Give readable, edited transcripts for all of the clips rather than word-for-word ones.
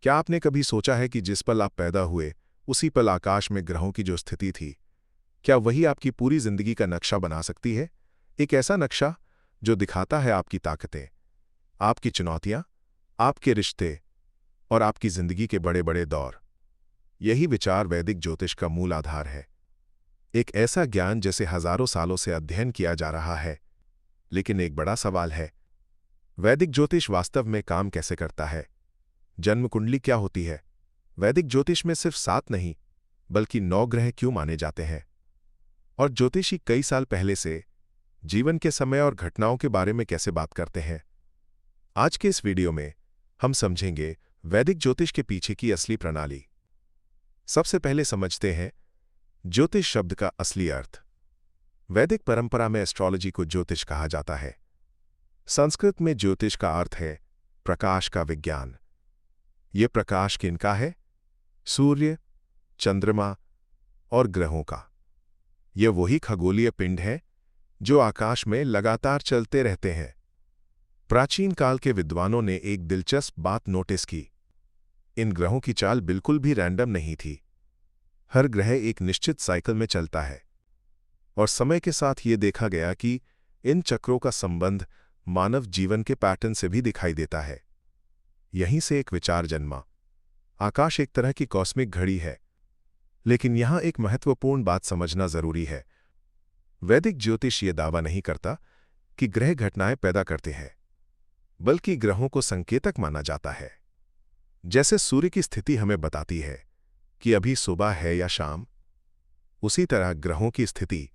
क्या आपने कभी सोचा है कि जिस पल आप पैदा हुए उसी पल आकाश में ग्रहों की जो स्थिति थी, क्या वही आपकी पूरी जिंदगी का नक्शा बना सकती है? एक ऐसा नक्शा जो दिखाता है आपकी ताकतें, आपकी चुनौतियां, आपके रिश्ते और आपकी जिंदगी के बड़े बड़े दौर। यही विचार वैदिक ज्योतिष का मूल आधार है। एक ऐसा ज्ञान जिसे हजारों सालों से अध्ययन किया जा रहा है। लेकिन एक बड़ा सवाल है, वैदिक ज्योतिष वास्तव में काम कैसे करता है? जन्म कुंडली क्या होती है? वैदिक ज्योतिष में सिर्फ 7 नहीं, बल्कि 9 ग्रह क्यों माने जाते हैं? और ज्योतिषी कई साल पहले से जीवन के समय और घटनाओं के बारे में कैसे बात करते हैं? आज के इस वीडियो में हम समझेंगे वैदिक ज्योतिष के पीछे की असली प्रणाली। सबसे पहले समझते हैं ज्योतिष शब्द का असली अर्थ। वैदिक परंपरा में एस्ट्रोलॉजी को ज्योतिष कहा जाता है। संस्कृत में ज्योतिष का अर्थ है प्रकाश का विज्ञान। ये प्रकाश किनका है? सूर्य, चंद्रमा और ग्रहों का। ये वही खगोलीय पिंड है जो आकाश में लगातार चलते रहते हैं। प्राचीन काल के विद्वानों ने एक दिलचस्प बात नोटिस की। इन ग्रहों की चाल बिल्कुल भी रैंडम नहीं थी। हर ग्रह एक निश्चित साइकिल में चलता है और समय के साथ ये देखा गया कि इन चक्रों का संबंध मानव जीवन के पैटर्न से भी दिखाई देता है। यहीं से एक विचार जन्मा। आकाश एक तरह की कॉस्मिक घड़ी है। लेकिन यहां एक महत्वपूर्ण बात समझना जरूरी है। वैदिक ज्योतिष ये दावा नहीं करता कि ग्रह घटनाएं पैदा करते हैं, बल्कि ग्रहों को संकेतक माना जाता है। जैसे सूर्य की स्थिति हमें बताती है कि अभी सुबह है या शाम, उसी तरह ग्रहों की स्थिति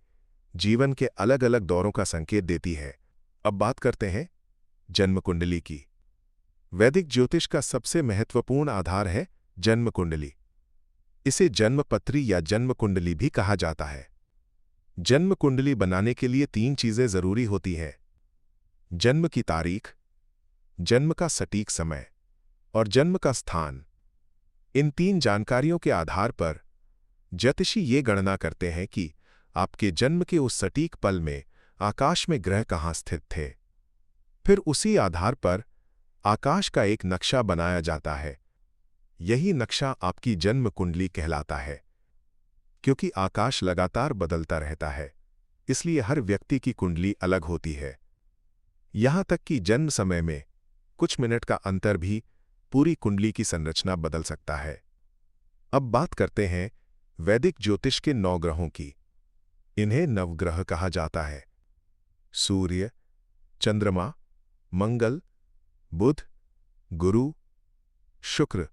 जीवन के अलग अलग दौरों का संकेत देती है। अब बात करते हैं जन्म कुंडली की। वैदिक ज्योतिष का सबसे महत्वपूर्ण आधार है जन्म कुंडली। इसे जन्म पत्री या जन्म कुंडली भी कहा जाता है। जन्म कुंडली बनाने के लिए 3 चीजें जरूरी होती हैं: जन्म की तारीख, जन्म का सटीक समय और जन्म का स्थान। इन 3 जानकारियों के आधार पर ज्योतिषी ये गणना करते हैं कि आपके जन्म के उस सटीक पल में आकाश में ग्रह कहाँ स्थित थे। फिर उसी आधार पर आकाश का एक नक्शा बनाया जाता है। यही नक्शा आपकी जन्म कुंडली कहलाता है। क्योंकि आकाश लगातार बदलता रहता है, इसलिए हर व्यक्ति की कुंडली अलग होती है। यहां तक कि जन्म समय में कुछ मिनट का अंतर भी पूरी कुंडली की संरचना बदल सकता है। अब बात करते हैं वैदिक ज्योतिष के 9 ग्रहों की। इन्हें नवग्रह कहा जाता है। सूर्य, चंद्रमा, मंगल, बुध, गुरु, शुक्र,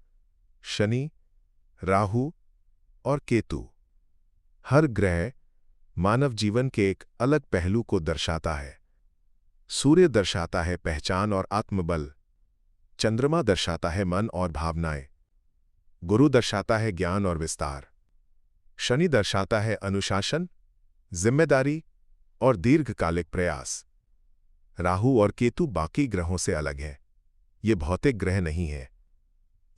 शनि, राहु और केतु। हर ग्रह मानव जीवन के एक अलग पहलू को दर्शाता है। सूर्य दर्शाता है पहचान और आत्मबल। चंद्रमा दर्शाता है मन और भावनाएं। गुरु दर्शाता है ज्ञान और विस्तार। शनि दर्शाता है अनुशासन, जिम्मेदारी और दीर्घकालिक प्रयास। राहु और केतु बाकी ग्रहों से अलग हैं। ये भौतिक ग्रह नहीं है।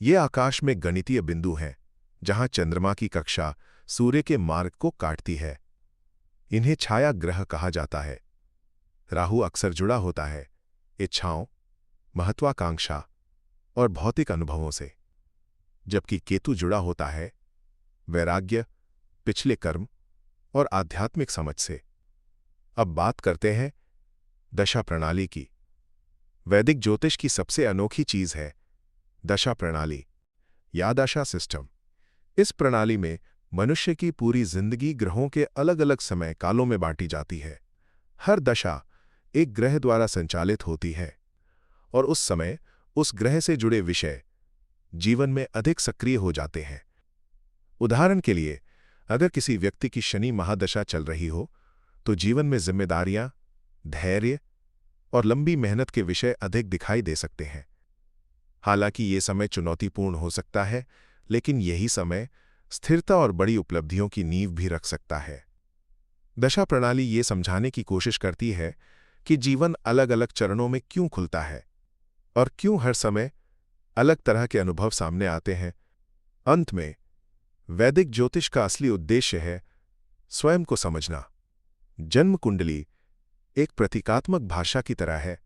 ये आकाश में गणितीय बिंदु हैं, जहां चंद्रमा की कक्षा सूर्य के मार्ग को काटती है। इन्हें छाया ग्रह कहा जाता है। राहु अक्सर जुड़ा होता है इच्छाओं, महत्वाकांक्षा और भौतिक अनुभवों से, जबकि केतु जुड़ा होता है वैराग्य, पिछले कर्म और आध्यात्मिक समझ से। अब बात करते हैं दशा प्रणाली की। वैदिक ज्योतिष की सबसे अनोखी चीज है दशा प्रणाली या दशा सिस्टम। इस प्रणाली में मनुष्य की पूरी जिंदगी ग्रहों के अलग अलग समय कालों में बांटी जाती है। हर दशा एक ग्रह द्वारा संचालित होती है और उस समय उस ग्रह से जुड़े विषय जीवन में अधिक सक्रिय हो जाते हैं। उदाहरण के लिए, अगर किसी व्यक्ति की शनि महादशा चल रही हो तो जीवन में जिम्मेदारियां, धैर्य और लंबी मेहनत के विषय अधिक दिखाई दे सकते हैं। हालांकि ये समय चुनौतीपूर्ण हो सकता है, लेकिन यही समय स्थिरता और बड़ी उपलब्धियों की नींव भी रख सकता है। दशा प्रणाली ये समझाने की कोशिश करती है कि जीवन अलग अलग चरणों में क्यों खुलता है और क्यों हर समय अलग तरह के अनुभव सामने आते हैं। अंत में वैदिक ज्योतिष का असली उद्देश्य है स्वयं को समझना। जन्म कुंडली एक प्रतीकात्मक भाषा की तरह है,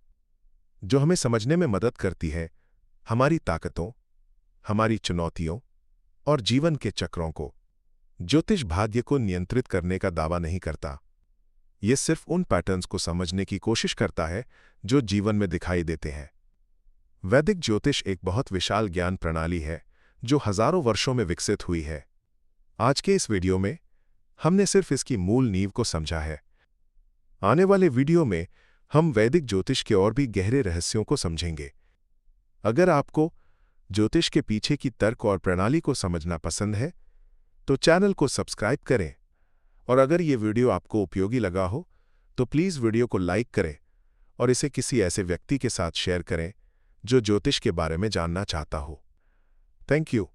जो हमें समझने में मदद करती है हमारी ताकतों, हमारी चुनौतियों और जीवन के चक्रों को। ज्योतिष भाग्य को नियंत्रित करने का दावा नहीं करता। यह सिर्फ उन पैटर्न्स को समझने की कोशिश करता है जो जीवन में दिखाई देते हैं। वैदिक ज्योतिष एक बहुत विशाल ज्ञान प्रणाली है जो हजारों वर्षों में विकसित हुई है। आज के इस वीडियो में हमने सिर्फ इसकी मूल नींव को समझा है। आने वाले वीडियो में हम वैदिक ज्योतिष के और भी गहरे रहस्यों को समझेंगे। अगर आपको ज्योतिष के पीछे की तर्क और प्रणाली को समझना पसंद है तो चैनल को सब्सक्राइब करें, और अगर ये वीडियो आपको उपयोगी लगा हो तो प्लीज़ वीडियो को लाइक करें और इसे किसी ऐसे व्यक्ति के साथ शेयर करें जो ज्योतिष के बारे में जानना चाहता हो। Thank you.